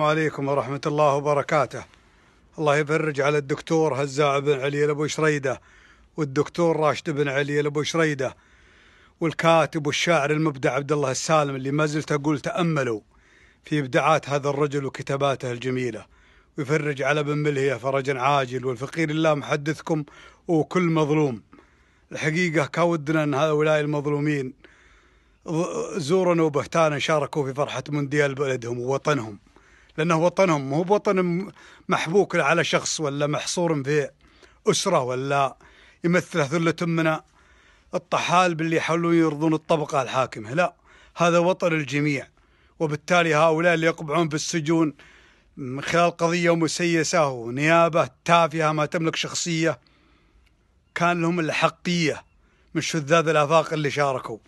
السلام عليكم ورحمة الله وبركاته. الله يفرج على الدكتور هزاع بن علي الأبو شريدة والدكتور راشد بن علي الأبو شريدة والكاتب والشاعر المبدع عبد الله السالم، اللي ما زلت أقول تأملوا في إبداعات هذا الرجل وكتاباته الجميلة، ويفرج على بن ملهية فرجا عاجل، والفقير الله محدثكم وكل مظلوم. الحقيقة كودنا أن هؤلاء المظلومين زورا وبهتانا شاركوا في فرحة مونديال بلدهم ووطنهم، لأنه وطنهم مو بوطن محبوك على شخص ولا محصور في أسرة ولا يمثل ثلة من الطحال باللي يحاولون يرضون الطبقة الحاكمة. لا، هذا وطن الجميع، وبالتالي هؤلاء اللي يقبعون في السجون من خلال قضية مسيسة ونيابة تافهة ما تملك شخصية، كان لهم الحقية من شذاذ الآفاق اللي شاركوا.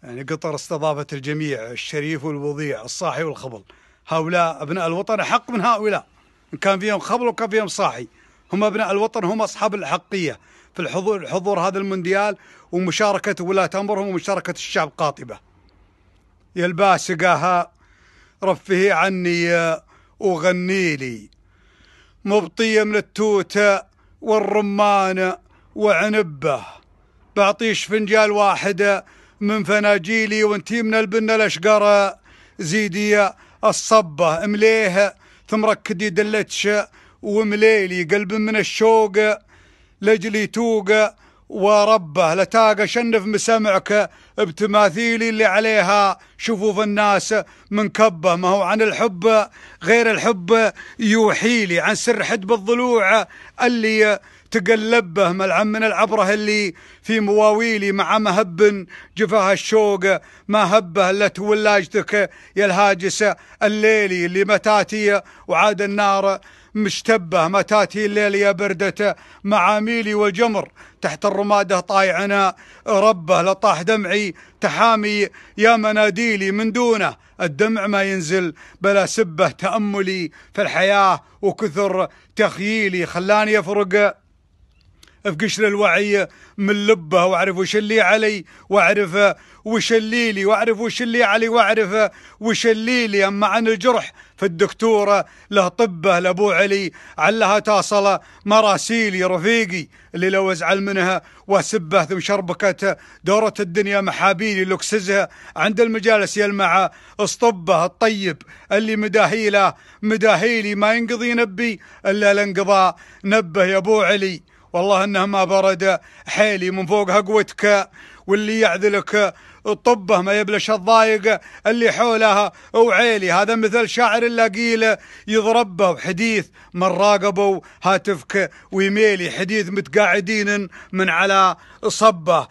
يعني قطر استضافت الجميع، الشريف والوضيع، الصاحي والخبل. هؤلاء أبناء الوطن أحق من هؤلاء، إن كان فيهم خبل وكان فيهم صاحي. هم أبناء الوطن، هم أصحاب الحقية في الحضور هذا المونديال، ومشاركة ولاة أمرهم ومشاركة الشعب قاطبة. يا الباسقة رفهي عني وغني لي، مبطية من التوتة والرمان وعنبه، بعطيش فنجال واحد من فناجيلي، وانتي من البنة الأشقر زيدي الصبة، امليه ثم ركدي دلتش ومليلي، قلب من الشوق لجلي توق وربه، لتاقى شنف مسامعك بتماثيلي اللي عليها شوفوا الناس من كبه. ما هو عن الحب غير الحب يوحيلي، عن سر حدب الضلوع اللي تقلبه، ملعن من العبره اللي في مواويلي، مع مهب جفاها الشوق ما هبه الا تولاجتك يا الهاجس الليلي، اللي متاتي وعاد النار مشتبه، متاتي الليل يا بردة معاميلي، والجمر تحت الرماده طايعنا ربه، لطاح دمعي تحامي يا مناديلي، من دونه الدمع ما ينزل بلا سبه، تأملي في الحياة وكثر تخييلي خلاني أفرق في قشر الوعي من لبه، واعرف وش اللي علي واعرف وش اللي لي، واعرف وش اللي علي واعرف وش اللي لي. اما عن الجرح فالدكتوره له طبه، لابو علي علها تصل مراسيلي، رفيقي اللي لو ازعل منها واسبه ثم شربكت دورة الدنيا محابيلي، لوكسزها عند المجالس يلمع اصطبه، الطيب اللي مداهيلي ما ينقضي نبي الا لانقضى نبه. يا ابو علي والله انه ما برد حيلي من فوق هقوتك، واللي يعذلك طبه ما يبلش الضايق اللي حولها وعيلي. هذا مثل شاعر اللاقيل يضربه، وحديث من راقبوا هاتفك ويميلي، حديث متقاعدين من على صبه.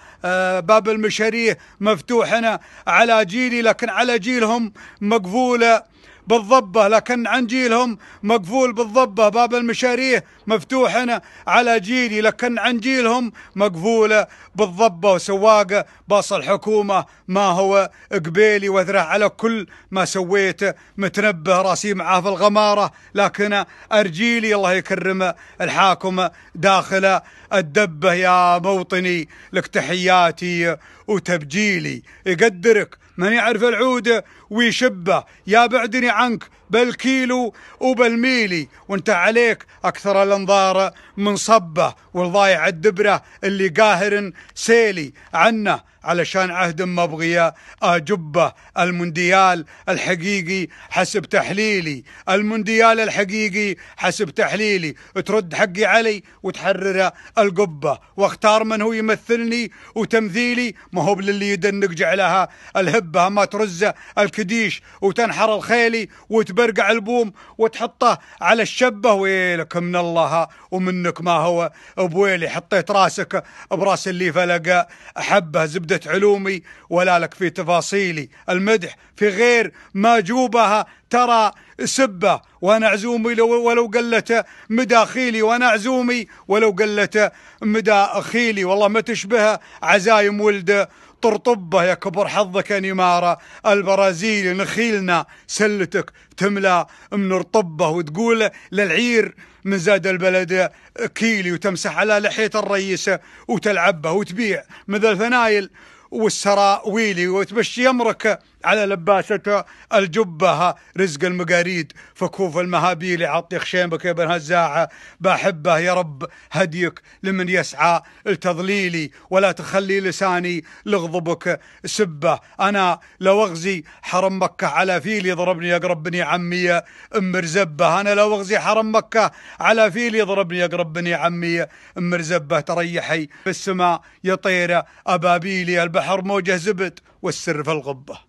باب المشاريه مفتوحنا على جيلي، لكن على جيلهم مقفوله بالضبة، لكن عن جيلهم مقفول بالضبة. باب المشاريه مفتوح على جيلي، لكن عن جيلهم مقفولة بالضبة. وسواق باص الحكومة ما هو قبيلي، واذره على كل ما سويت متنبه، راسي معاه في الغمارة لكن أرجيلي. الله يكرم الحاكم داخل الدبة، يا موطني لك تحياتي وتبجيلي، يقدرك من يعرف العود ويشبه، يا بعدني عنك بالكيلو وبالميلي، وانت عليك اكثر الانظار من صبه، والضايع الدبره اللي قاهر سيلي عنه علشان عهد ما بغي اجبه. المونديال الحقيقي حسب تحليلي، المونديال الحقيقي حسب تحليلي، ترد حقي علي وتحرر القبه، واختار من هو يمثلني وتمثيلي، ما هو باللي يدنق جعلها الهبه، ما ترز الكديش وتنحر الخيلي وتبرقع البوم وتحطه على الشبه. ويلك من الله ومنك ما هو بويلي، حطيت راسك براس اللي فلق احبه، زبدة علومي ولا لك في تفاصيلي، المدح في غير ما جوبها ترى سبه، وانا عزومي ولو قلت مداخيلي، وانا عزومي ولو قلت مداخيلي، والله ما تشبه عزايم ولد طرطبه، يا كبر حظك يا نمارة البرازيلي، نخيلنا سلتك تملى من رطبه، وتقول للعير من زاد البلد كيلي، وتمسح على لحية الرئيس وتلعبه، وتبيع مثل الفنايل والسراويلي، وتمشي يمرك على لباسة الجبة رزق المقاريد فكوف المهابيل عطي خشيمك يا ابن هزاعة بحبه يا رب هديك لمن يسعى لتضليلي ولا تخلي لساني لغضبك سبه. أنا لو أغزي حرم مكة على فيل يضربني يقرب بني عمي أم مرزبة. أنا لو أغزي حرم مكة على فيل يضربني يقرب بني عمي أم مرزبة. تريحي في السماء يا طيرة أبابيلي البحر موجه زبد والسر في الغبة.